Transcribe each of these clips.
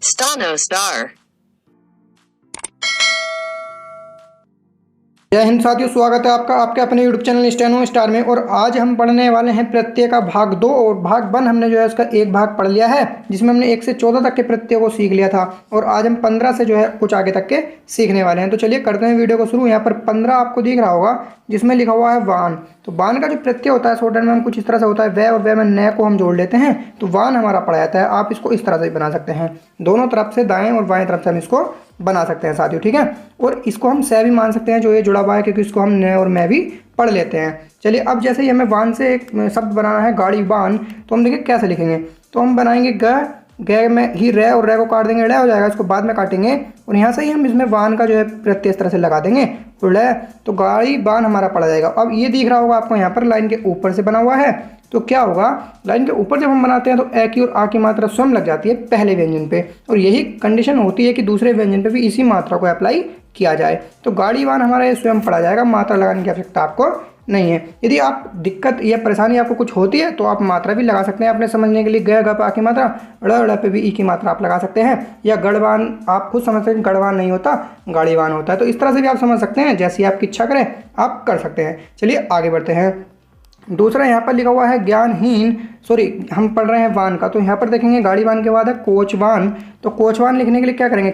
Stano star. जय हिंद साथियों, स्वागत है आपका आपके अपने यूट्यूब चैनल स्टेनो स्टार में। और आज हम पढ़ने वाले हैं प्रत्यय का भाग 2। और भाग 1 हमने जो है उसका एक भाग पढ़ लिया है, जिसमें हमने 1 से 14 तक के प्रत्यय को सीख लिया था। और आज हम 15 से जो है कुछ आगे तक के सीखने वाले हैं। तो चलिए करते हैं वीडियो को शुरू। यहाँ पर 15 आपको दिख रहा होगा, जिसमें लिखा हुआ है वान। तो वान का जो प्रत्यय होता है शॉर्टहैंड में हम कुछ इस तरह से होता है, वे और वे में न को हम जोड़ लेते हैं तो वान हमारा पड़ जाता है। आप इसको इस तरह से बना सकते हैं, दोनों तरफ से दाएं और बाएं तरफ से हम इसको बना सकते हैं साथियों, ठीक है। और इसको हम से भी मान सकते हैं, जो ये जुड़ा हुआ है, क्योंकि इसको हम न और मैं भी पढ़ लेते हैं। चलिए अब जैसे ही हमें वान से एक शब्द बनाना है, गाड़ी वान, तो हम देखिए कैसे लिखेंगे। तो हम बनाएंगे ग में ही रे, और रे को काट देंगे, रे हो जाएगा, इसको बाद में काटेंगे। और यहाँ से ही हम इसमें वान का जो है प्रत्यय इस तरह से लगा देंगे, रे, तो गाड़ी वान हमारा पड़ जाएगा। अब ये दिख रहा होगा आपको, यहाँ पर लाइन के ऊपर से बना हुआ है। तो क्या होगा, लाइन के ऊपर जब हम बनाते हैं तो ए की और आ की मात्रा स्वयं लग जाती है पहले व्यंजन पे, और यही कंडीशन होती है कि दूसरे व्यंजन पे भी इसी मात्रा को अप्लाई किया जाए। तो गाड़ी वान हमारा ये स्वयं पड़ा जाएगा, मात्रा लगाने की आवश्यकता आपको नहीं है। यदि आप दिक्कत या परेशानी आपको कुछ होती है तो आप मात्रा भी लगा सकते हैं अपने समझने के लिए। ग पे आ की मात्रा, ड़ पे भी ई की मात्रा आप लगा सकते हैं। या गढ़वान आप खुद समझ सकते हैं, गढ़वान नहीं होता गाड़ीवान होता है। तो इस तरह से भी आप समझ सकते हैं, जैसी आपकी इच्छा करें आप कर सकते हैं। चलिए आगे बढ़ते हैं। दूसरा यहाँ पर लिखा हुआ है ज्ञानहीन, हम पढ़ रहे हैं वान का। तो यहाँ पर देखेंगे गाड़ी वान के बाद है कोचवान। तो कोचवान लिखने के लिए क्या करेंगे,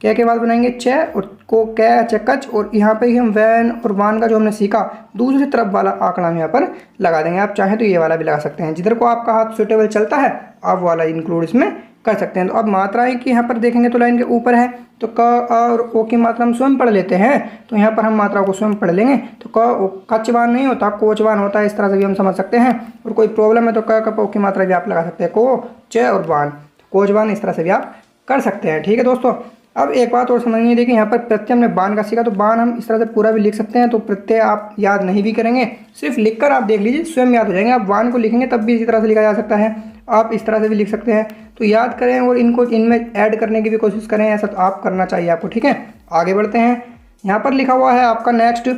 कै के बाद बनाएंगे च, और को कै चकच, और यहाँ पे ही हम वैन और वान का जो हमने सीखा दूसरी तरफ वाला आंकड़ा हम यहाँ पर लगा देंगे। आप चाहें तो ये वाला भी लगा सकते हैं, जिधर को आपका हाथ सुटेबल चलता है आप वाला इंक्लूड इसमें कर सकते हैं। तो अब मात्राएं की यहाँ पर देखेंगे तो लाइन के ऊपर है, तो क और ओ की मात्रा हम स्वयं पढ़ लेते हैं। तो यहाँ पर हम मात्रा को स्वयं पढ़ लेंगे। तो कचवान नहीं होता, कोचवान होता है, इस तरह से भी हम समझ सकते हैं। और कोई प्रॉब्लम है तो क ओ की मात्रा भी आप लगा सकते हैं, को च और वान, कोचवान, इस तरह से भी आप कर सकते हैं, ठीक है दोस्तों। अब एक बात और समझिए, देखिए यहाँ पर प्रत्यय हमने बान का सीखा, तो बान हम इस तरह से पूरा भी लिख सकते हैं। तो प्रत्यय आप याद नहीं भी करेंगे, सिर्फ लिखकर आप देख लीजिए, स्वयं याद हो जाएंगे। आप वान को लिखेंगे तब भी इसी तरह से लिखा जा सकता है, आप इस तरह से भी लिख सकते हैं। तो याद करें और इनको इनमें ऐड करने की भी कोशिश करें, ऐसा तो आप करना चाहिए आपको, ठीक है। आगे बढ़ते हैं। यहाँ पर लिखा हुआ है आपका नेक्स्ट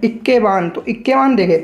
इक्केवान। तो इक्केवान देखे,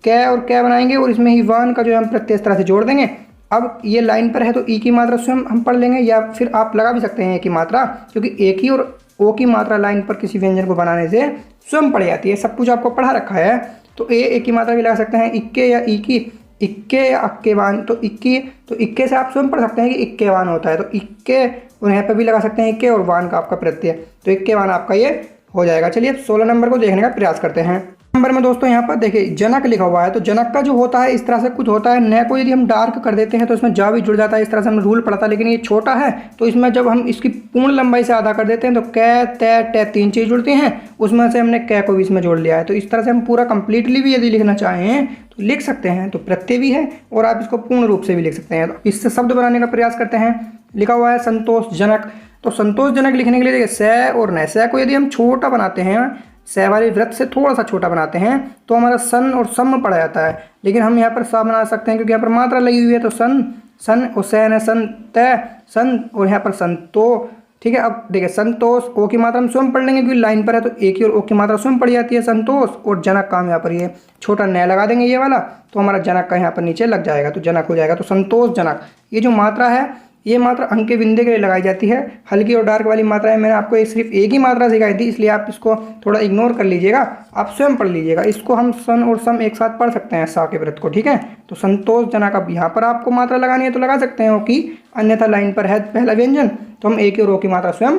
कै और कै बनाएंगे और इसमें ही वान का जो हम प्रत्यय इस तरह से जोड़ देंगे। अब ये लाइन पर है तो ई की मात्रा स्वयं हम पढ़ लेंगे, या फिर आप लगा भी सकते हैं ए की मात्रा, क्योंकि ए की और ओ की मात्रा लाइन पर किसी व्यंजन को बनाने से स्वयं पड़ जाती है। सब कुछ आपको पढ़ा रखा है। तो ए की मात्रा भी लगा सकते हैं, इक्के या ई की, इक्के या अक्केवान। तो इक्के से आप स्वयं पढ़ सकते हैं कि इक्केवान होता है। तो इक्के, और यहाँ पर भी लगा सकते हैं इक्के, और वान का आपका प्रत्यय, तो इक्केवान आपका ये हो जाएगा। चलिए 16 नंबर को देखने का प्रयास करते हैं। नंबर में दोस्तों यहाँ पर देखिए जनक लिखा हुआ है। तो जनक का जो होता है इस तरह से कुछ होता है, न को यदि हम डार्क कर देते हैं तो इसमें जा भी जुड़ जाता है, इस तरह से हमने रूल पढ़ा था। लेकिन ये छोटा है तो इसमें जब हम इसकी पूर्ण लंबाई से आधा कर देते हैं तो कै तै टे 3 चीज़ जुड़ती हैं, उसमें से हमने कै को भी इसमें जोड़ लिया है। तो इस तरह से हम पूरा कंप्लीटली भी यदि लिखना चाहें तो लिख सकते हैं। तो प्रत्यय भी है और आप इसको पूर्ण रूप से भी लिख सकते हैं। तो इससे शब्द बनाने का प्रयास करते हैं। लिखा हुआ है संतोषजनक। तो संतोषजनक लिखने के लिए देखिए से और न, से को यदि हम छोटा बनाते हैं, से वाले वृत्त से थोड़ा सा छोटा बनाते हैं तो हमारा सन और सम पड़ जाता है। लेकिन हम यहाँ पर सा बना सकते हैं, क्योंकि यहाँ पर मात्रा लगी हुई है। तो सन और सैन है, सन तय सन, और यहाँ पर संतो, ठीक है। अब देखिए संतोष, ओ की मात्रा हम स्वयं पढ़ लेंगे क्योंकि लाइन पर है, तो ए की और ओ की मात्रा स्वयं पड़ जाती है, संतोष। और जनक का हम यहाँ पर ये छोटा न लगा देंगे ये वाला, तो हमारा जनक का यहाँ पर नीचे लग जाएगा, तो जनक हो जाएगा। तो संतोष जनक, ये जो मात्रा है ये मात्रा अंक के बिंदे के लिए लगाई जाती है। हल्की और डार्क वाली मात्रा है, मैंने आपको सिर्फ एक ही मात्रा सिखाई थी, इसलिए आप इसको थोड़ा इग्नोर कर लीजिएगा, आप स्वयं पढ़ लीजिएगा। इसको हम सन और सम एक साथ पढ़ सकते हैं, सा के व्रत को, ठीक है। तो संतोषजनक, अब यहाँ पर आपको मात्रा लगानी है तो लगा सकते हैं कि अन्यथा लाइन पर है पहला व्यंजन, तो हम ए की और ओ की मात्रा स्वयं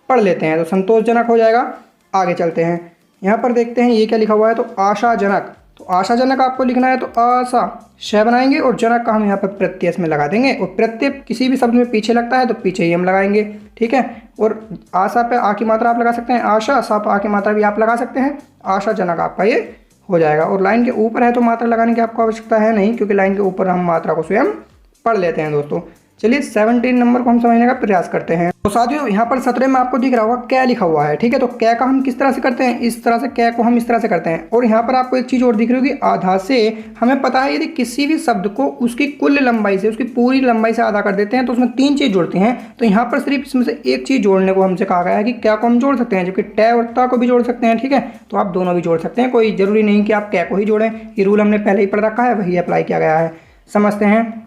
पढ़ लेते हैं। तो संतोषजनक हो जाएगा। आगे चलते हैं। यहाँ पर देखते हैं ये क्या लिखा हुआ है। तो आशाजनक। तो आशाजनक आपको लिखना है तो आशा श बनाएंगे और जनक का हम यहाँ पर प्रत्यय इसमें लगा देंगे। और प्रत्यय किसी भी शब्द में पीछे लगता है तो पीछे ही हम लगाएंगे, ठीक है। और आशा पे आ की मात्रा आप लगा सकते हैं, आशा, सा पे आ की मात्रा भी आप लगा सकते हैं। आशाजनक आपका ये हो जाएगा। और लाइन के ऊपर है तो मात्रा लगाने की आपको आवश्यकता है नहीं, क्योंकि लाइन के ऊपर हम मात्रा को स्वयं पढ़ लेते हैं दोस्तों। चलिए 17 नंबर को हम समझने का प्रयास करते हैं। तो साथियों यहाँ पर 17 में आपको दिख रहा होगा कै लिखा हुआ है, ठीक है। तो कै का हम किस तरह से करते हैं, इस तरह से कै को हम इस तरह से करते हैं। और यहाँ पर आपको एक चीज़ और दिख रही होगी, आधा से। हमें पता है यदि किसी भी शब्द को उसकी कुल लंबाई से, उसकी पूरी लंबाई से आधा कर देते हैं तो उसमें 3 चीज़ जुड़ती हैं। तो यहाँ पर सिर्फ इसमें से एक चीज़ जोड़ने को हमसे कहा गया है कि क्या को हम जोड़ सकते हैं, जबकि टे और ता को भी जोड़ सकते हैं, ठीक है। तो आप दोनों भी जोड़ सकते हैं, कोई जरूरी नहीं कि आप कै को ही जोड़ें। ये रूल हमने पहले ही पढ़ रखा है, वही अप्लाई किया गया है। समझते हैं।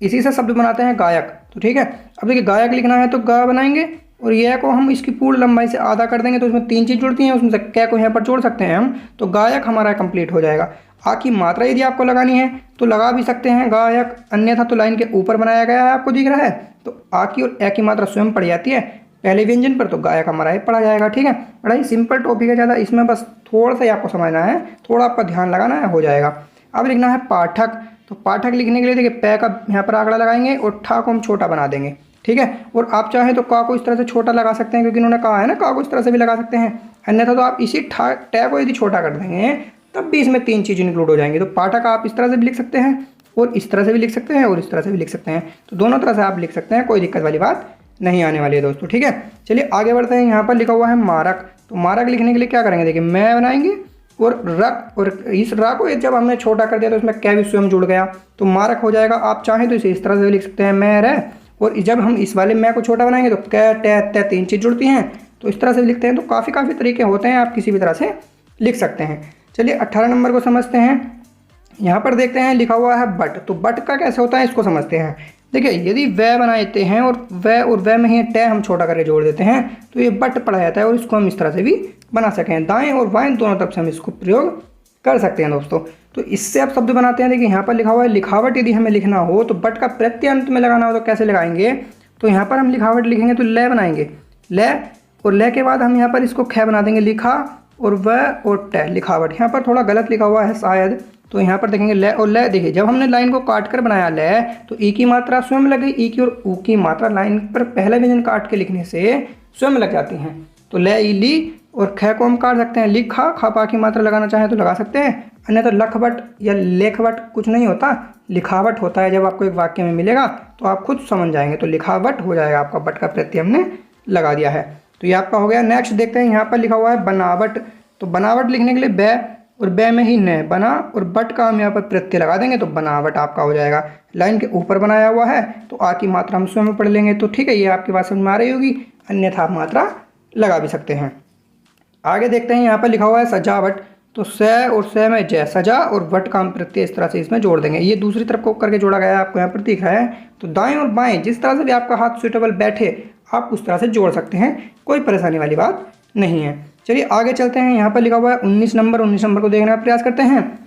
इसी से शब्द बनाते हैं गायक। तो ठीक है, अब देखिए गायक लिखना है तो गा बनाएंगे और यह को हम इसकी पूर्ण लंबाई से आधा कर देंगे तो इसमें 3 चीज़ जुड़ती हैं, उसमें से कै को यहाँ पर जोड़ सकते हैं हम, तो गायक हमारा कंप्लीट हो जाएगा। आ की मात्रा यदि आपको लगानी है तो लगा भी सकते हैं गायक, अन्यथा तो लाइन के ऊपर बनाया गया है, आपको दिख रहा है, तो आ की और ए की मात्रा स्वयं पड़ जाती है पहले व्यंजन पर, तो गायक हमारा ये पढ़ा जाएगा। ठीक है, बड़ा ही सिंपल टॉपिक है, ज़्यादा इसमें बस थोड़ा सा ही आपको समझना है, थोड़ा आपका ध्यान लगाना है, हो जाएगा। अब लिखना है पाठक। तो पाठक लिखने के लिए देखिए पै का यहाँ पर आंकड़ा लगाएंगे और ठा को हम छोटा बना देंगे। ठीक है, और आप चाहें तो का को इस तरह से छोटा लगा सकते हैं, क्योंकि इन्होंने कहा है ना का को इस तरह से भी लगा सकते हैं, अन्यथा तो आप इसी टै को यदि छोटा कर देंगे तब भी इसमें 3 चीज़ इंक्लूड हो जाएंगी। तो पाठक आप इस तरह से भी लिख सकते हैं और इस तरह से भी लिख सकते हैं और इस तरह से भी लिख सकते हैं, तो दोनों तरह से आप लिख सकते हैं, कोई दिक्कत वाली बात नहीं आने वाली है दोस्तों। ठीक है, चलिए आगे बढ़ते हैं। यहाँ पर लिखा हुआ है मारक। तो मारक लिखने के लिए क्या करेंगे, देखिए मैं बनाएंगे और रक, और इस रा को जब हमने छोटा कर दिया तो इसमें कै भी स्वयं जुड़ गया, तो मारक हो जाएगा। आप चाहें तो इसे इस तरह से भी लिख सकते हैं मैं रह, और जब हम इस वाले मैं को छोटा बनाएंगे तो कै टे ते 3 चीज़ जुड़ती हैं, तो इस तरह से लिखते हैं। तो काफ़ी तरीके होते हैं, आप किसी भी तरह से लिख सकते हैं। चलिए 18 नंबर को समझते हैं। यहाँ पर देखते हैं लिखा हुआ है बट। तो बट का कैसे होता है इसको समझते हैं। देखिए यदि वह बनाते हैं और वह में ही टे हम छोटा करके जोड़ देते हैं तो ये बट पढ़ा जाता है, और इसको हम इस तरह से भी बना सकें, दाएं और बाएं दोनों तरफ से हम इसको प्रयोग कर सकते हैं दोस्तों। तो इससे आप शब्द बनाते हैं। देखिए यहाँ पर लिखा हुआ है लिखावट। यदि हमें लिखना हो तो बट का प्रत्यय अंत में लगाना हो तो कैसे लगाएंगे, तो यहाँ पर हम लिखावट लिखेंगे तो ले बनाएंगे, ले, और ले के बाद हम यहाँ पर इसको ख बना देंगे, लिखा और वह और टे लिखावट। यहाँ पर थोड़ा गलत लिखा हुआ है शायद, तो यहाँ पर देखेंगे ले और ले। देखिए जब हमने लाइन को काट कर बनाया ले, तो ई की मात्रा स्वयं लग गई, ई की और ऊ की मात्रा लाइन पर पहला व्यंजन काट के लिखने से स्वयं लग जाती हैं। तो ले ई ली, और ख को हम काट सकते हैं लिखा, खापा की मात्रा लगाना चाहें तो लगा सकते हैं, अन्यथा तो लखवट या लेखवट कुछ नहीं होता, लिखावट होता है। जब आपको एक वाक्य में मिलेगा तो आप खुद समझ जाएंगे, तो लिखावट हो जाएगा आपका, बट का प्रत्यय हमने लगा दिया है। तो ये आपका हो गया। नेक्स्ट देखते हैं, यहाँ पर लिखा हुआ है बनावट। तो बनावट लिखने के लिए बै और बै में ही न बना और बट का हम यहाँ पर प्रत्यय लगा देंगे, तो बनावट आपका हो जाएगा। लाइन के ऊपर बनाया हुआ है तो आ की मात्रा हम स्वयं पढ़ लेंगे। तो ठीक है, ये आपकी बात समझ में आ रही होगी, अन्यथा आप मात्रा लगा भी सकते हैं। आगे देखते हैं, यहाँ पर लिखा हुआ है सजावट। तो स और स में जय, सजा और वट का हम प्रत्यय इस तरह से इसमें जोड़ देंगे। ये दूसरी तरफ को करके जोड़ा गया है, आपको यहाँ पर दिख रहा है। तो दाएं और बाएं जिस तरह से भी आपका हाथ सुटेबल बैठे आप उस तरह से जोड़ सकते हैं, कोई परेशानी वाली बात नहीं है। चलिए आगे चलते हैं। यहाँ पर लिखा हुआ है 19 नंबर। 19 नंबर को देखने का प्रयास करते हैं।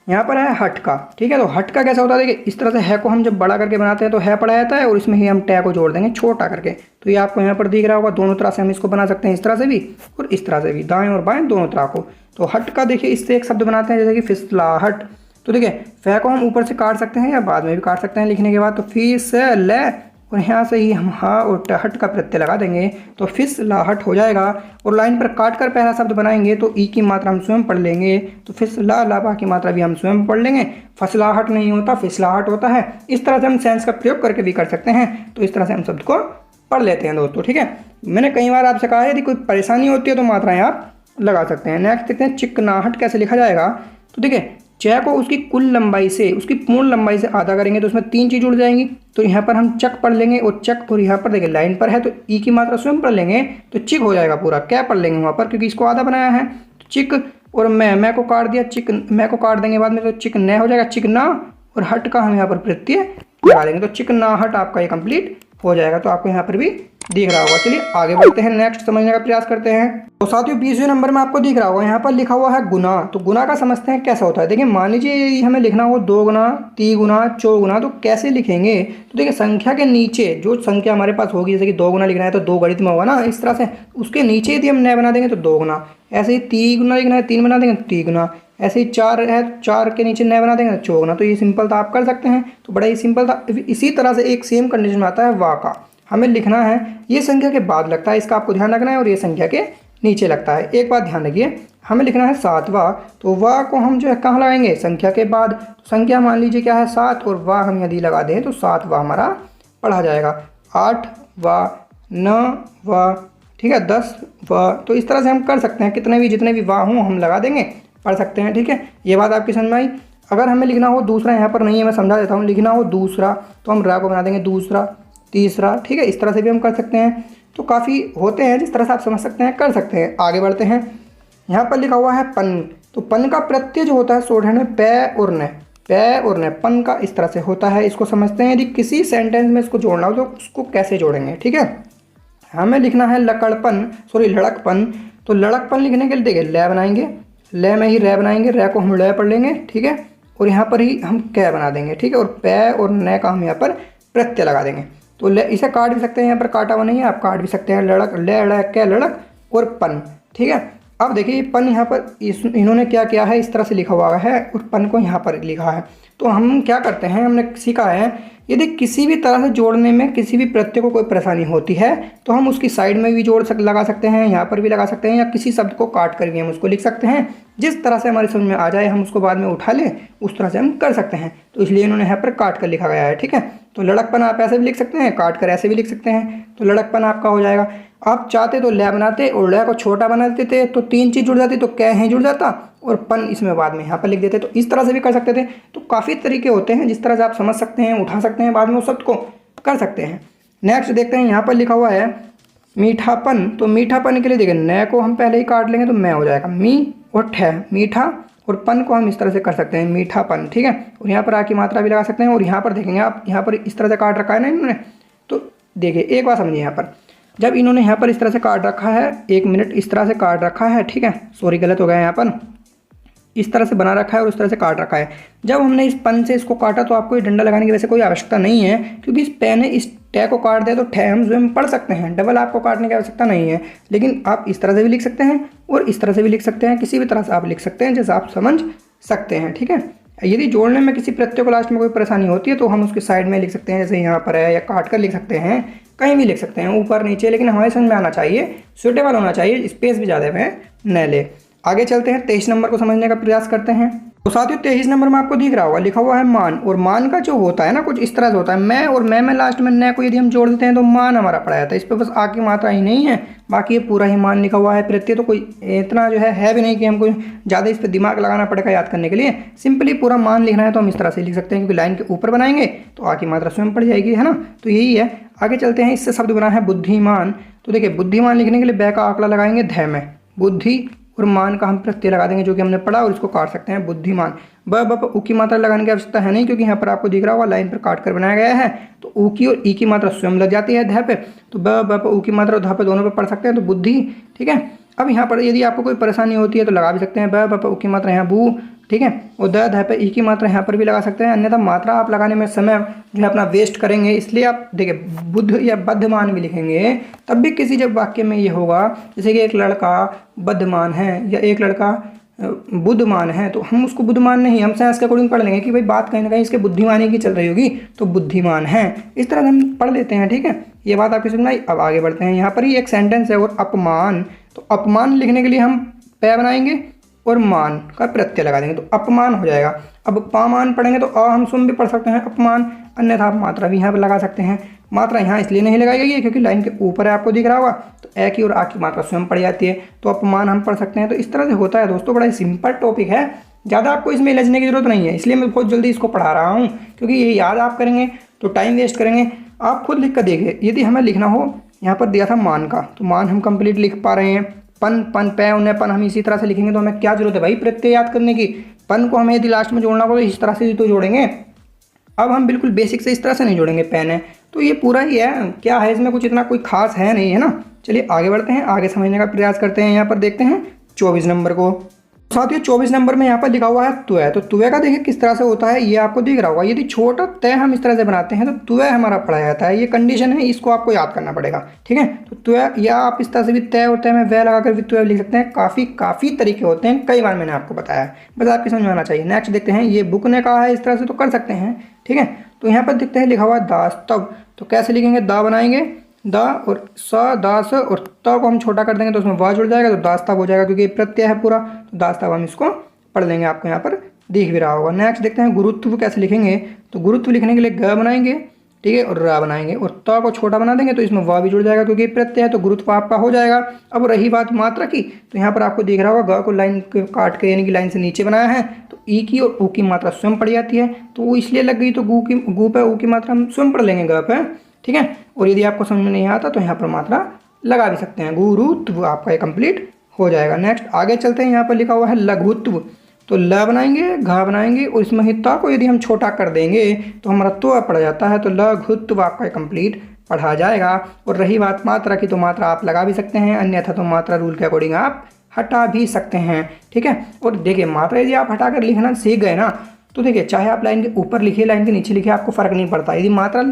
यहाँ पर है हट का। ठीक है, तो हट का कैसा होता है, देखिए इस तरह से है को हम जब बड़ा करके बनाते हैं तो है पढ़ा जाता है, और इसमें ही हम टै को जोड़ देंगे छोटा करके। तो ये आपको यहाँ पर दिख रहा होगा, दोनों तरह से हम इसको बना सकते हैं, इस तरह से भी और इस तरह से भी, दाएं और बाएं दोनों तरह को। तो हट का देखिए इससे एक शब्द बनाते हैं, जैसे कि फिसलाहट। तो देखिए फै को हम ऊपर से काट सकते हैं या बाद में भी काट सकते हैं लिखने के बाद। तो फिस ले, और यहाँ से ही हम हा और हट का प्रत्यय लगा देंगे तो फिसलाहट हो जाएगा। और लाइन पर काट कर पहला शब्द बनाएंगे तो ई की मात्रा हम स्वयं पढ़ लेंगे, तो फिसला लाभा की मात्रा भी हम स्वयं पढ़ लेंगे। फसलाहट नहीं होता, फिसलाहट होता है। इस तरह से हम सेंस का प्रयोग करके भी कर सकते हैं। तो इस तरह से हम शब्द को पढ़ लेते हैं दोस्तों। ठीक है, मैंने कई बार आपसे कहा है यदि कोई परेशानी होती है तो मात्राएं आप लगा सकते हैं। नेक्स्ट देखते हैं चिकनाहट कैसे लिखा जाएगा। तो देखिए च को उसकी कुल लंबाई से, उसकी पूर्ण लंबाई से आधा करेंगे तो उसमें 3 चीज़ जुड़ जाएंगी। तो यहाँ पर हम चक पढ़ लेंगे, और चक, और यहाँ पर देखिए लाइन पर है तो ई की मात्रा स्वयं पढ़ लेंगे तो चिक हो जाएगा पूरा। क्या पढ़ लेंगे वहाँ पर, क्योंकि इसको आधा बनाया है। तो चिक और मैं को काट दिया, चिक मैं को काट देंगे बाद में, तो चिक न हो जाएगा चिकना, और हट का हम यहाँ पर प्रत्यय लगा देंगे, तो चिकनाहट आपका ये कंप्लीट हो जाएगा। तो आपको यहाँ पर भी दिख रहा होगा। चलिए आगे बढ़ते हैं, नेक्स्ट समझने का प्रयास करते हैं। तो साथियों 20वें नंबर में आपको दिख रहा होगा, यहाँ पर लिखा हुआ है गुना। तो गुना का समझते हैं कैसा होता है। देखिए मान लीजिए हमें लिखना हो 2 गुना, 3 गुना, 4 गुना, तो कैसे लिखेंगे। तो देखिए संख्या के नीचे जो संख्या हमारे पास होगी, जैसे कि 2 गुना लिखना है तो 2 गणित में होगा ना इस तरह से, उसके नीचे यदि हम नए बना देंगे तो 2 गुना। ऐसे ही 3 गुना लिखना है 3 बना देंगे तो 3 गुना। ऐसे ही 4 है, 4 के नीचे नए बना देंगे तो 4 गुना। तो ये सिंपल था, आप कर सकते हैं। तो बड़ा ही सिंपल था। इसी तरह से एक सेम कंडीशन में आता है वा का। हमें लिखना है ये संख्या के बाद लगता है, इसका आपको ध्यान रखना है, और ये संख्या के नीचे लगता है। एक बात ध्यान रखिए, हमें लिखना है 7वां। तो वाह को हम जो है कहाँ लगाएंगे, संख्या के बाद। तो संख्या मान लीजिए क्या है 7, और वाह हम यदि लगा दें तो 7वां हमारा पढ़ा जाएगा। 8वां, 9वां, ठीक है, 10वां। तो इस तरह से हम कर सकते हैं, कितने भी जितने भी वाह हों हम लगा देंगे, पढ़ सकते हैं। ठीक है, ये बात आपकी समझ में आई। अगर हमें लिखना हो दूसरा, यहाँ पर नहीं है मैं समझा देता हूँ, लिखना हो दूसरा तो हम रा को बना देंगे दूसरा, तीसरा। ठीक है, इस तरह से भी हम कर सकते हैं। तो काफ़ी होते हैं, जिस तरह से आप समझ सकते हैं कर सकते हैं। आगे बढ़ते हैं, यहाँ पर लिखा हुआ है पन। तो पन का प्रत्यय जो होता है सोढ़े में पै और न। पै और न पन का इस तरह से होता है। इसको समझते हैं, यदि किसी सेंटेंस में इसको जोड़ना हो तो उसको कैसे जोड़ेंगे। ठीक है, हमें लिखना है लड़कपन। तो लड़कपन लिखने के लिए देखिए ले बनाएंगे, ले में ही रे बनाएंगे, रे को हम ले पढ़ लेंगे। ठीक है, और यहाँ पर ही हम कै बना देंगे। ठीक है, और पै और न का हम यहाँ पर प्रत्यय लगा देंगे। तो ले इसे काट भी सकते हैं, यहाँ पर काटा हुआ नहीं है, आप काट भी सकते हैं। लड़क ले लड़क कै लड़क और पन। ठीक है, अब देखिए पन यहाँ पर इन्होंने क्या किया है, इस तरह से लिखा हुआ है और पन को यहाँ पर लिखा है। तो हम क्या करते हैं, हमने सीखा है यदि किसी भी तरह से जोड़ने में किसी भी प्रत्यय को कोई परेशानी होती है तो हम उसकी साइड में भी लगा सकते हैं, यहाँ पर भी लगा सकते हैं, या किसी शब्द को काट कर भी हम उसको लिख सकते हैं। जिस तरह से हमारी समझ में आ जाए हम उसको बाद में उठा लें, उस तरह से हम कर सकते हैं। तो इसलिए इन्होंने यहाँ पर काट कर लिखा गया है। ठीक है, तो लड़कपन आप ऐसे भी लिख सकते हैं, काट कर ऐसे भी लिख सकते हैं। तो लड़कपन आपका हो जाएगा। आप चाहते तो ले बनाते और ले को छोटा बना देते थे तो 3 चीज़ जुड़ जाती, तो कै ही जुड़ जाता और पन इसमें बाद में यहाँ पर लिख देते। तो इस तरह से भी कर सकते थे। तो काफ़ी तरीके होते हैं जिस तरह से आप समझ सकते हैं, उठा सकते हैं, बाद में उस शब्द को कर सकते हैं। नेक्स्ट देखते हैं, यहाँ पर लिखा हुआ है मीठापन। तो मीठापन के लिए देखिए न को हम पहले ही काट लेंगे तो मैं हो जाएगा मी और ठे मीठा, और पन को हम इस तरह से कर सकते हैं मीठापन। ठीक है, और यहाँ पर आ की मात्रा भी लगा सकते हैं। और यहाँ पर देखेंगे आप, यहाँ पर इस तरह से काट रखा है ना इन्होंने। तो देखिए एक बात समझिए, यहाँ पर जब इन्होंने यहाँ पर इस तरह से काट रखा है, 1 मिनट इस तरह से काट रखा है। ठीक है, सॉरी गलत हो गया, यहाँ पर इस तरह से बना रखा है और इस तरह से काट रखा है। जब हमने इस पन से इसको काटा तो आपको ये डंडा लगाने की वैसे कोई आवश्यकता नहीं है, क्योंकि इस पै ने इस टै को काट दिया तो ठै हम स्वयं पढ़ सकते हैं, डबल आपको काटने की आवश्यकता नहीं है। लेकिन आप इस तरह से भी लिख सकते हैं और इस तरह से भी लिख सकते हैं, किसी भी तरह से आप लिख सकते हैं जैसे आप समझ सकते हैं। ठीक है, यदि जोड़ने में किसी प्रत्यय को लास्ट में कोई परेशानी होती है तो हम उसके साइड में लिख सकते हैं, जैसे यहाँ पर है, या काट कर लिख सकते हैं, कहीं भी लिख सकते हैं, ऊपर नीचे, लेकिन हमारे समझ में आना चाहिए, सूटेबल होना चाहिए, स्पेस भी ज़्यादा में न ले। आगे चलते हैं, 23 नंबर को समझने का प्रयास करते हैं। तो साथियों 23 नंबर में आपको दिख रहा होगा लिखा हुआ है मान, और मान का जो होता है ना कुछ इस तरह से होता है, मैं और मैं में लास्ट में न को यदि हम जोड़ देते हैं तो मान हमारा पड़ा जाता है। इस पर बस आ की मात्रा ही नहीं है, बाकी ये पूरा ही मान लिखा हुआ है। प्रत्यय तो कोई इतना जो है भी नहीं कि हमको ज़्यादा इस पर दिमाग लगाना पड़ेगा याद करने के लिए। सिंपली पूरा मान लिखना है तो हम इस तरह से लिख सकते हैं, क्योंकि लाइन के ऊपर बनाएंगे तो आ की मात्रा स्वयं पड़ जाएगी, है ना। तो यही है। आगे चलते हैं, इससे शब्द बना है बुद्धिमान। तो देखिए बुद्धिमान लिखने के लिए बै का आंकड़ा लगाएंगे ध में, बुद्धि और मान का हम प्रत्यय लगा देंगे जो कि हमने पढ़ा, और इसको काट सकते हैं बुद्धिमान। ब उ की मात्रा लगाने की आवश्यकता है नहीं, क्योंकि यहाँ पर आपको दिख रहा होगा लाइन पर काट कर बनाया गया है। तो ऊ की और ई की मात्रा स्वयं लग जाती है ध पे, तो ब उ की मात्रा और ध पे दोनों पे पढ़ सकते हैं, तो बुद्धि। ठीक है, अब यहाँ पर यदि आपको कोई परेशानी होती है तो लगा भी सकते हैं ब उ की मात्रा यहाँ बू। ठीक है, और ध पे ई की मात्रा यहाँ पर भी लगा सकते हैं, अन्यथा मात्रा आप लगाने में समय जो है अपना वेस्ट करेंगे। इसलिए आप देखिए बुद्ध या बद्धमान भी लिखेंगे तब भी किसी जब वाक्य में ये होगा, जैसे कि एक लड़का बद्धमान है या एक लड़का बुद्धमान है, तो हम उसको बुद्धमान नहीं, हम साइंस के अकॉर्डिंग पढ़ लेंगे कि भाई बात कहीं ना कहीं इसके बुद्धिमानी की चल रही होगी, तो बुद्धिमान है, इस तरह हम पढ़ लेते हैं। ठीक है, ये बात आपकी समझ में आई। अब आगे बढ़ते हैं, यहाँ पर ही एक सेंटेंस है और अपमान। तो अपमान लिखने के लिए हम पै बनाएंगे और मान का प्रत्यय लगा देंगे, तो अपमान हो जाएगा। अब पामान पढ़ेंगे तो अ हम स्वयं भी पढ़ सकते हैं अपमान, अन्यथा आप मात्रा भी यहाँ पर लगा सकते हैं। मात्रा यहाँ इसलिए नहीं लगाई गई है क्योंकि लाइन के ऊपर है, आपको दिख रहा होगा, तो ए की और आ की मात्रा स्वयं पड़ जाती है, तो अपमान हम पढ़ सकते हैं। तो इस तरह से होता है दोस्तों, बड़ा ही सिंपल टॉपिक है, ज़्यादा आपको इसमें उलझने की जरूरत नहीं है, इसलिए मैं बहुत जल्दी इसको पढ़ा रहा हूँ, क्योंकि ये याद आप करेंगे तो टाइम वेस्ट करेंगे। आप खुद लिख कर देखिए, यदि हमें लिखना हो, यहाँ पर दिया था मान का, तो मान हम कंप्लीट लिख पा रहे हैं। पन पन पै उन्हें पन हम इसी तरह से लिखेंगे, तो हमें क्या जरूरत है भाई प्रत्यय याद करने की। पन को हमें यदि लास्ट में जोड़ना हो तो इस तरह से तो जोड़ेंगे। अब हम बिल्कुल बेसिक से इस तरह से नहीं जोड़ेंगे पेन है, तो ये पूरा ही है, क्या है इसमें कुछ इतना कोई खास है नहीं, है ना। चलिए आगे बढ़ते हैं, आगे समझने का प्रयास करते हैं। यहाँ पर देखते हैं 24 नंबर को। साथियों 24 नंबर में यहाँ पर लिखा हुआ है तुय। तो तुय का देखिए किस तरह से होता है, ये आपको दिख रहा होगा। यदि छोटा तय हम इस तरह से बनाते हैं तो तुय हमारा पढ़ा जाता है, ये कंडीशन है, इसको आपको याद करना पड़ेगा। ठीक है, तो तुय, या आप इस तरह से भी तय और तय में वह लगाकर भी तुय लिख सकते हैं। काफ़ी तरीके होते हैं, कई बार मैंने आपको बताया, बस आपकी समझ में आना चाहिए। नेक्स्ट देखते हैं, ये बुक ने कहा है इस तरह से तो कर सकते हैं। ठीक है, तो यहाँ पर देखते हैं लिखा हुआ है दास्तव। तो कैसे लिखेंगे, दा बनाएंगे, दा और स दास और त को हम छोटा कर देंगे तो उसमें वाह जुड़ जाएगा, तो दास्ताव हो जाएगा, क्योंकि प्रत्यय है पूरा, तो दास्ताव हम इसको पढ़ लेंगे, आपको यहाँ पर दिख भी रहा होगा। नेक्स्ट देखते हैं गुरुत्व कैसे लिखेंगे। तो गुरुत्व लिखने के लिए ग बनाएंगे, ठीक है, और रा बनाएंगे और त को छोटा बना देंगे तो इसमें वाह भी जुड़ जाएगा, क्योंकि प्रत्यय है, तो गुरुत्व आपका हो जाएगा। अब रही बात मात्रा की, तो यहाँ पर आपको दिख रहा होगा ग को लाइन काट के यानी कि लाइन से नीचे बनाया है, तो ई की और ऊ की मात्रा स्वयं पड़ जाती है, तो वो इसलिए लग गई, तो गू पे ऊ की मात्रा हम स्वयं पढ़ लेंगे ग पे। ठीक है, और यदि आपको समझ में नहीं आता तो यहाँ पर मात्रा लगा भी सकते हैं, गुरुत्व आपका ये कंप्लीट हो जाएगा। नेक्स्ट आगे चलते हैं, यहाँ पर लिखा हुआ है लघुत्व। तो ल बनाएंगे, घा बनाएंगे और इसमें ही ता को यदि हम छोटा कर देंगे तो हमारा तो पड़ जाता है। तो ल घु तो आपका कंप्लीट पढ़ा जाएगा। और रही बात मात्रा की, तो मात्रा आप लगा भी सकते हैं, अन्यथा तो मात्रा रूल के अकॉर्डिंग आप हटा भी सकते हैं। ठीक है। और देखिए मात्रा यदि आप हटा कर लिखना सीख गए ना, तो देखिए चाहे आप लाइन के ऊपर लिखिए लाइन के नीचे लिखिए, आपको फ़र्क नहीं पड़ता। यदि मात्रा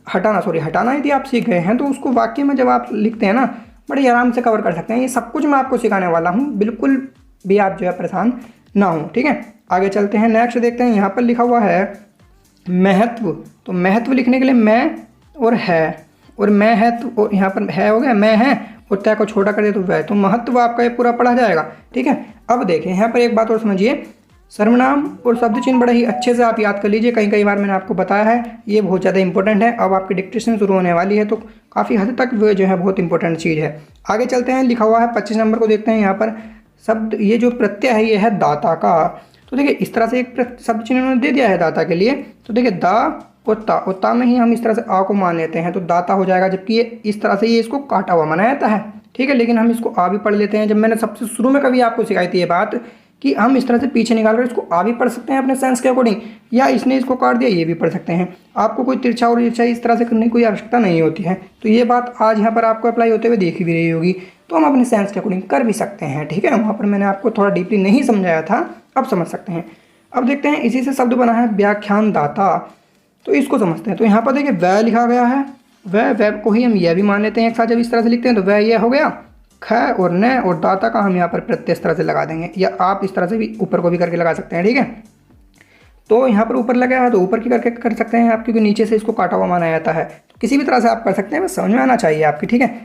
हटाना यदि आप सीख गए हैं तो उसको वाक्य में जब आप लिखते हैं ना, बड़े आराम से कवर कर सकते हैं। ये सब कुछ मैं आपको सिखाने वाला हूँ, बिल्कुल भी आप जो है परेशान ना हो। ठीक है, आगे चलते हैं, नेक्स्ट देखते हैं। यहाँ पर लिखा हुआ है महत्व। तो महत्व लिखने के लिए मैं और है, और मैं है तो और यहाँ पर है हो गया, मैं है और तय को छोटा कर दे तो वह, तो महत्व आपका ये पूरा पढ़ा जाएगा। ठीक है। अब देखें यहाँ पर एक बात और समझिए, सर्वनाम और शब्द चिन्ह बड़े ही अच्छे से आप याद कर लीजिए। कई बार मैंने आपको बताया है, ये बहुत ज़्यादा इंपॉर्टेंट है। अब आपकी डिक्टेशन शुरू होने वाली है तो काफ़ी हद तक वो जो है बहुत इंपॉर्टेंट चीज़ है। आगे चलते हैं, लिखा हुआ है 25 नंबर को देखते हैं। यहाँ पर शब्द, ये जो प्रत्यय है ये है दाता का। तो देखिए इस तरह से एक शब्द चिन्ह उन्होंने दे दिया है दाता के लिए। तो देखिए दा और ता में ही हम इस तरह से आ को मान लेते हैं तो दाता हो जाएगा, जबकि ये इस तरह से ये इसको काटा हुआ माना जाता है। ठीक है, लेकिन हम इसको आ भी पढ़ लेते हैं। जब मैंने सबसे शुरू में कभी आपको सिखाई थी ये बात कि हम इस तरह से पीछे निकाल कर इसको आ भी पढ़ सकते हैं अपने सेंस के अकॉर्डिंग, या इसने इसको काट दिया ये भी पढ़ सकते हैं। आपको कोई तिरछा और तिरछा इस तरह से करने की कोई आवश्यकता नहीं होती है। तो ये बात आज यहाँ पर आपको अप्लाई होते हुए देखी भी रही होगी, तो हम अपने सेंस के अकॉर्डिंग कर भी सकते हैं। ठीक है, वहाँ पर मैंने आपको थोड़ा डीपली नहीं समझाया था, अब समझ सकते हैं। अब देखते हैं, इसी से शब्द बना है व्याख्यान दाता। तो इसको समझते हैं। तो यहाँ पर देखिए वह लिखा गया है, वह को ही हम यह भी मान लेते हैं एक साथ। जब इस तरह से लिखते हैं तो वह यह हो गया, ख और न और दाता का हम यहाँ पर प्रत्यय इस तरह से लगा देंगे, या आप इस तरह से भी ऊपर को भी करके लगा सकते हैं। ठीक है, तो यहाँ पर ऊपर लगा है तो ऊपर की करके कर सकते हैं आप, क्योंकि नीचे से इसको काटा हुआ माना जाता है। तो किसी भी तरह से आप कर सकते हैं, बस समझ में आना चाहिए आपकी। ठीक है,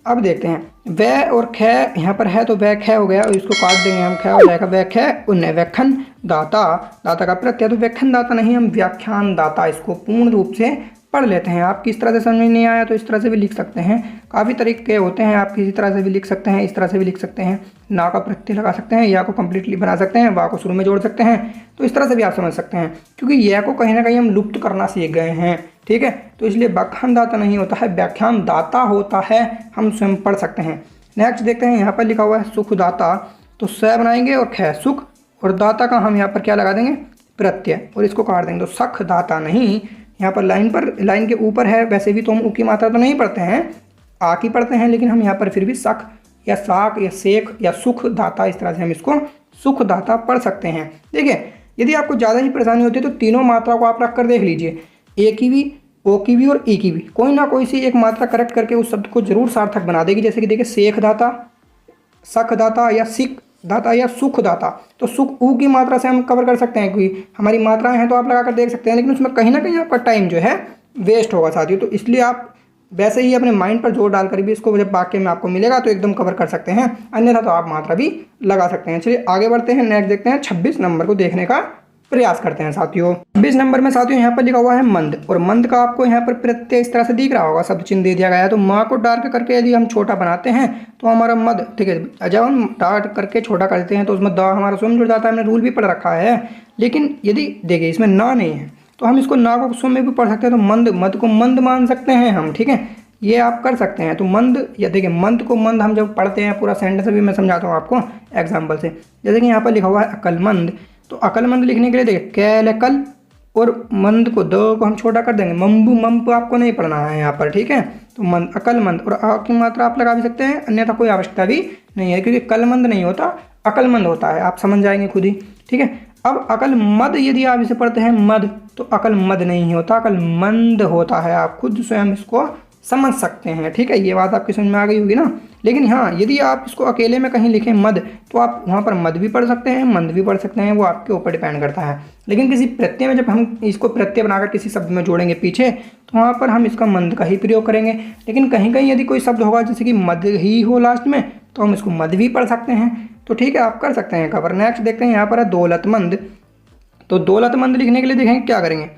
अब देखते हैं, वह और ख यहाँ पर है तो वह ख हो गया और इसको काट देंगे हम, ख हो जाएगा वह ख उन्हें व्याख्यान दाता, दाता का प्रत्यय। तो व्याख्यान दाता नहीं, हम व्याख्यान दाता इसको पूर्ण रूप से पढ़ लेते हैं। आप किस तरह से समझ नहीं आया तो इस तरह से भी लिख सकते हैं, काफ़ी तरीके होते हैं। आप किसी तरह से भी लिख सकते हैं, इस तरह से भी लिख सकते हैं, ना का प्रत्यय लगा सकते हैं, या को कंप्लीटली बना सकते हैं, वा को शुरू में जोड़ सकते हैं। तो इस तरह से भी आप समझ सकते हैं, क्योंकि यह को कहीं ना कहीं हम लुप्त करना सीख गए हैं। ठीक है, तो इसलिए व्याख्यान दाता नहीं होता है, व्याख्यान दाता होता है, हम स्वयं पढ़ सकते हैं। नेक्स्ट देखते हैं, यहाँ पर लिखा हुआ है सुखदाता। तो स बनाएंगे और ख सुख, और दाता का हम यहाँ पर क्या लगा देंगे, प्रत्यय, और इसको काट देंगे। तो सख दाता नहीं, यहाँ पर लाइन के ऊपर है। वैसे भी तो हम ऊ की मात्रा तो नहीं पढ़ते हैं, आ की पढ़ते हैं, लेकिन हम यहाँ पर फिर भी सख या साख या सेख या सुख दाता, इस तरह से हम इसको सुख दाता पढ़ सकते हैं। देखिए यदि आपको ज़्यादा ही परेशानी होती है तो तीनों मात्रा को आप रख कर देख लीजिए, ए की भी, ओ की भी और ई की भी, कोई ना कोई सी एक मात्रा करेक्ट करके उस शब्द को जरूर सार्थक बना देगी। जैसे कि देखिए सेख दाता, सख दाता या सिख दाता या सुख दाता। तो सुख ऊ की मात्रा से हम कवर कर सकते हैं, क्योंकि हमारी मात्राएं हैं तो आप लगा कर देख सकते हैं, लेकिन उसमें कहीं ना कहीं आपका टाइम जो है वेस्ट होगा साथियों। तो इसलिए आप वैसे ही अपने माइंड पर जोर डालकर भी इसको जब वाक्य में आपको मिलेगा तो एकदम कवर कर सकते हैं, अन्यथा तो आप मात्रा भी लगा सकते हैं। चलिए आगे बढ़ते हैं, नेक्स्ट देखते हैं, 26 नंबर को देखने का प्रयास करते हैं साथियों। 26 नंबर में साथियों यहाँ पर लिखा हुआ है मंद, और मंद का आपको यहाँ पर प्रत्यय इस तरह से दिख रहा होगा, शब्द चिन्ह दे दिया गया है। तो माँ को डार्क करके यदि हम छोटा बनाते हैं तो हमारा मद, ठीक है, जब हम डार्क करके छोटा करते हैं तो उसमें दा हमारा स्वयं जुड़ जाता है। हमने रूल भी पढ़ रखा है, लेकिन यदि देखिए इसमें ना नहीं है तो हम इसको ना को स्वयं में भी पढ़ सकते हैं। तो मंद, मद को मंद मान सकते हैं हम। ठीक है, ये आप कर सकते हैं। तो मंद, या देखिए मंद को मंद हम जब पढ़ते हैं पूरा सेंटेंस भी मैं समझाता हूँ आपको एग्जाम्पल से। जैसे कि यहाँ पर लिखा हुआ है अकलमंद। तो अकलमंद लिखने के लिए देखिए कैल कल और मंद को दो को हम छोटा कर देंगे, मम्बू मम्प आपको नहीं पढ़ना है यहाँ पर। ठीक है, तो मंद, अकलमंद, और आ की मात्रा आप लगा भी सकते हैं, अन्यथा कोई आवश्यकता भी नहीं है, क्योंकि कलमंद नहीं होता, अकलमंद होता है, आप समझ जाएंगे खुद ही। ठीक है, अब अकल मद यदि आप इसे पढ़ते हैं मद, तो अकल मद नहीं होता, अकल मंद होता है। आप खुद स्वयं इसको समझ सकते हैं। ठीक है, ये बात आपकी समझ में आ गई होगी ना। लेकिन हाँ, यदि आप इसको अकेले में कहीं लिखें मद, तो आप वहाँ पर मद भी पढ़ सकते हैं, मंद भी पढ़ सकते हैं, वो आपके ऊपर डिपेंड करता है। लेकिन किसी प्रत्यय में जब हम इसको प्रत्यय बनाकर किसी शब्द में जोड़ेंगे पीछे, तो वहाँ पर हम इसका मंद का ही प्रयोग करेंगे। लेकिन कहीं कहीं यदि कोई शब्द होगा जैसे कि मद ही हो लास्ट में, तो हम इसको मद भी पढ़ सकते हैं। तो ठीक है, आप कर सकते हैं कवर। नेक्स्ट देखते हैं, यहाँ पर है दौलतमंद। तो दौलतमंद लिखने के लिए देखेंगे क्या करेंगे,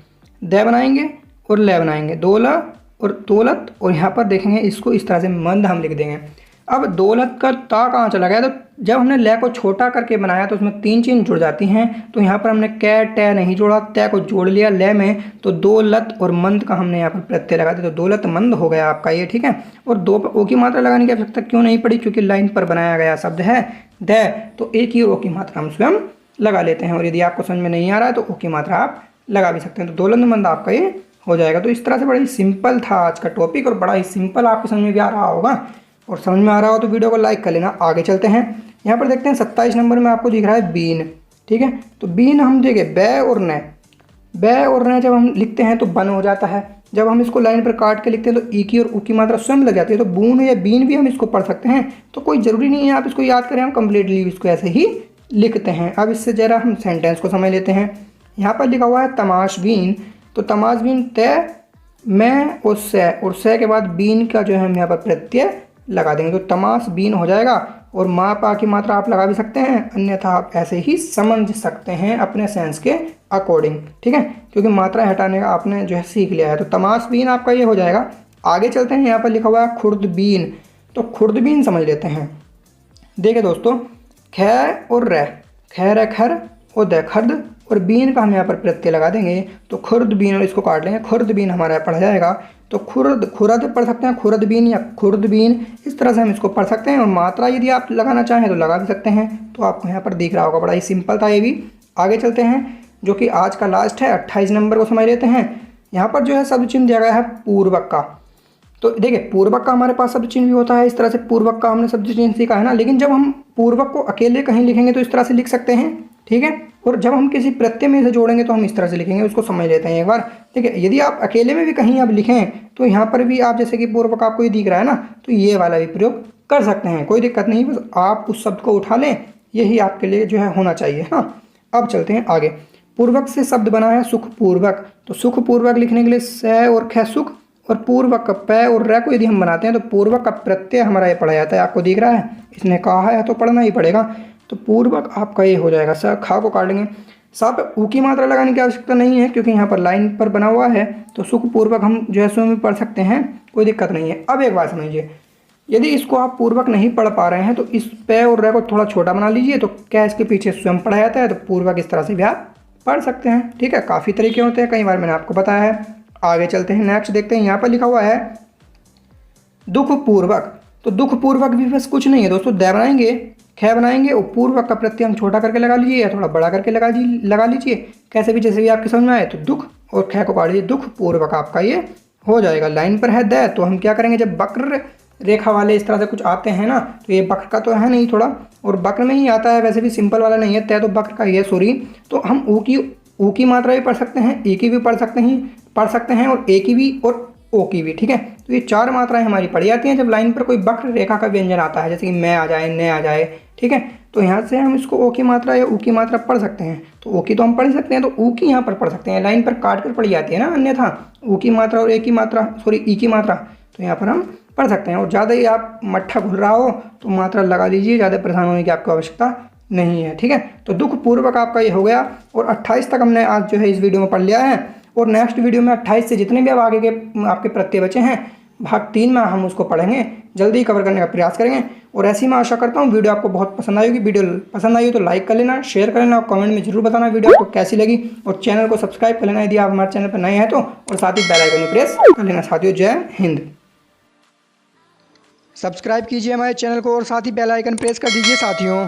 द बनाएंगे और ले बनाएंगे, दौला और दौलत, और यहाँ पर देखेंगे इसको इस तरह से मंद हम लिख देंगे। अब दौलत का ता कहाँ चला गया, तो जब हमने ले को छोटा करके बनाया तो उसमें 3 चीज़ जुड़ जाती हैं। तो यहाँ पर हमने कै टे नहीं जोड़ा, तय को जोड़ लिया ले में, तो दौलत और मंद का हमने यहाँ पर प्रत्यय लगा दिया, तो दौलतमंद हो गया आपका ये। ठीक है, और दो पर ओ की मात्रा लगाने की आवश्यकता क्यों नहीं पड़ी, क्योंकि लाइन पर बनाया गया शब्द है द, तो एक ही ओ की मात्रा हम स्वयं लगा लेते हैं। और यदि आपको समझ में नहीं आ रहा है तो ओ की मात्रा आप लगा भी सकते हैं। तो दोलंदमंद आपका ये हो जाएगा। तो इस तरह से बड़ा ही सिंपल था आज का टॉपिक और बड़ा ही सिंपल आपको समझ में भी आ रहा होगा। और समझ में आ रहा हो तो वीडियो को लाइक कर लेना। आगे चलते हैं। यहाँ पर देखते हैं 27 नंबर में आपको दिख रहा है बीन। ठीक है, तो बीन हम देखें बै और न, बै और न जब हम लिखते हैं तो बन हो जाता है। जब हम इसको लाइन पर काट के लिखते हैं तो ई की और ऊ की मात्रा स्वयं लग जाती है। तो बून या बीन भी हम इसको पढ़ सकते हैं। तो कोई ज़रूरी नहीं है आप इसको याद करें, हम कंप्लीटली इसको ऐसे ही लिखते हैं। अब इससे ज़रा हम सेंटेंस को समझ लेते हैं। यहाँ पर लिखा हुआ है तमाशबीन। तो तमाशबीन तय मैं और सै के बाद बीन का जो है हम यहाँ पर प्रत्यय लगा देंगे। तो तमाशबीन हो जाएगा। और माँ पा की मात्रा आप लगा भी सकते हैं, अन्यथा आप ऐसे ही समझ सकते हैं अपने सेंस के अकॉर्डिंग। ठीक है, क्योंकि मात्रा हटाने का आपने जो है सीख लिया है। तो तमाशबीन आपका ये हो जाएगा। आगे चलते हैं। यहाँ पर लिखा हुआ है खुर्दबीन। तो खुर्दबीन समझ लेते हैं। देखिए दोस्तों, ख और रै, खैर खर और द खर्द और बीन का हम यहाँ पर प्रत्यय लगा देंगे। तो खुर्दबीन, और इसको काट लेंगे, खुर्दबीन हमारा पढ़ जाएगा। तो खुर्द पढ़ सकते हैं, खुर्दबीन या खुर्दबीन, इस तरह से हम इसको पढ़ सकते हैं। और मात्रा यदि आप लगाना चाहें तो लगा भी सकते हैं। तो आपको यहाँ पर दिख रहा होगा, बड़ा ही सिंपल था ये भी। आगे चलते हैं, जो कि आज का लास्ट है 28 नंबर को समझ लेते हैं। यहाँ पर जो है शब्द चिन्ह दिया गया है पूर्वक का। तो देखिए पूर्वक का हमारे पास शब्द चिन्ह भी होता है। इस तरह से पूर्वक का हमने शब्द चिन्ह सीखा है ना। लेकिन जब हम पूर्वक को अकेले कहीं लिखेंगे तो इस तरह से लिख सकते हैं। ठीक है, और जब हम किसी प्रत्यय में से जोड़ेंगे तो हम इस तरह से लिखेंगे। उसको समझ लेते हैं एक बार। ठीक है, यदि आप अकेले में भी कहीं आप लिखें तो यहाँ पर भी आप, जैसे कि पूर्वक आपको ये दिख रहा है ना, तो ये वाला भी प्रयोग कर सकते हैं, कोई दिक्कत नहीं। बस आप उस शब्द को उठा लें, यही आपके लिए जो है होना चाहिए। हाँ, अब चलते हैं आगे। पूर्वक से शब्द बना है सुखपूर्वक। तो सुखपूर्वक लिखने के लिए स और ख सुख, और पूर्वक पै और रै को यदि हम बनाते हैं तो पूर्वक का प्रत्यय हमारा ये पढ़ा जाता है। आपको दिख रहा है, इसने कहा है तो पढ़ना ही पड़ेगा। तो पूर्वक आपका ये हो जाएगा। स खा को काट लेंगे। सब ऊ की मात्रा लगाने की आवश्यकता नहीं है, क्योंकि यहाँ पर लाइन पर बना हुआ है। तो सुखपूर्वक हम जो है स्वयं भी पढ़ सकते हैं, कोई दिक्कत नहीं है। अब एक बात समझिए, यदि इसको आप पूर्वक नहीं पढ़ पा रहे हैं तो इस पै और रै को थोड़ा छोटा बना लीजिए। तो क्या इसके पीछे स्वयं पढ़ा जाता है, तो पूर्वक इस तरह से भी आप पढ़ सकते हैं। ठीक है, काफ़ी तरीके होते हैं, कई बार मैंने आपको बताया है। आगे चलते हैं, नेक्स्ट देखते हैं। यहाँ पर लिखा हुआ है दुखपूर्वक। तो दुखपूर्वक भी बस कुछ नहीं है दोस्तों, दै बनाएंगे, ख बनाएंगे और पूर्वक का प्रत्यय हम छोटा करके लगा लीजिए या थोड़ा बड़ा करके लगा लीजिए, कैसे भी जैसे भी आपके समझ में आए। तो दुख और ख को काट लीजिए, दुखपूर्वक आपका ये हो जाएगा। लाइन पर है दै, तो हम क्या करेंगे, जब वक्र रेखा वाले इस तरह से कुछ आते हैं ना, तो ये वक्र का तो है नहीं थोड़ा, और वक्र में ही आता है, वैसे भी सिंपल वाला नहीं है, तय तो वक्र का ही है, सॉरी। तो हम ऊ की मात्रा भी पढ़ सकते हैं, ए की भी पढ़ सकते हैं और ए की भी और ओ की भी। ठीक है, तो ये चार मात्राएं हमारी पढ़ी जाती हैं जब लाइन पर कोई वक्र रेखा का व्यंजन आता है, जैसे कि मैं आ जाए, न आ जाए। ठीक है, तो यहाँ से हम इसको ओ की मात्रा या ऊ की मात्रा पढ़ सकते हैं। तो ओ की तो हम पढ़ सकते हैं, तो ऊ की यहाँ पर पढ़ सकते हैं, लाइन पर काट कर पढ़ी जाती है ना, अन्यथा ऊ की मात्रा और ए की मात्रा, सॉरी ई की मात्रा, तो यहाँ पर हम पढ़ सकते हैं। और ज़्यादा ही आप मट्ठा घुल रहा हो तो मात्रा लगा लीजिए, ज़्यादा परेशान होने की आपको आवश्यकता नहीं है। ठीक है, तो दुखपूर्वक आपका ये हो गया। और 28 तक हमने आज जो है इस वीडियो में पढ़ लिया है। और नेक्स्ट वीडियो में 28 से जितने भी अब आगे के आपके प्रत्यय बचे हैं, भाग 3 में हम उसको पढ़ेंगे, जल्दी कवर करने का प्रयास करेंगे। और ऐसी मैं आशा करता हूँ वीडियो आपको बहुत पसंद आएगी। वीडियो पसंद आई हो तो लाइक कर लेना, शेयर कर लेना और कमेंट में जरूर बताना वीडियो आपको कैसी लगी। और चैनल को सब्सक्राइब कर लेना यदि आप हमारे चैनल पर नए हैं तो, और साथ ही बेल आइकन प्रेस कर लेना। साथियों, जय हिंद। सब्सक्राइब कीजिए हमारे चैनल को और साथ ही बेल आइकन प्रेस कर दीजिए साथियों।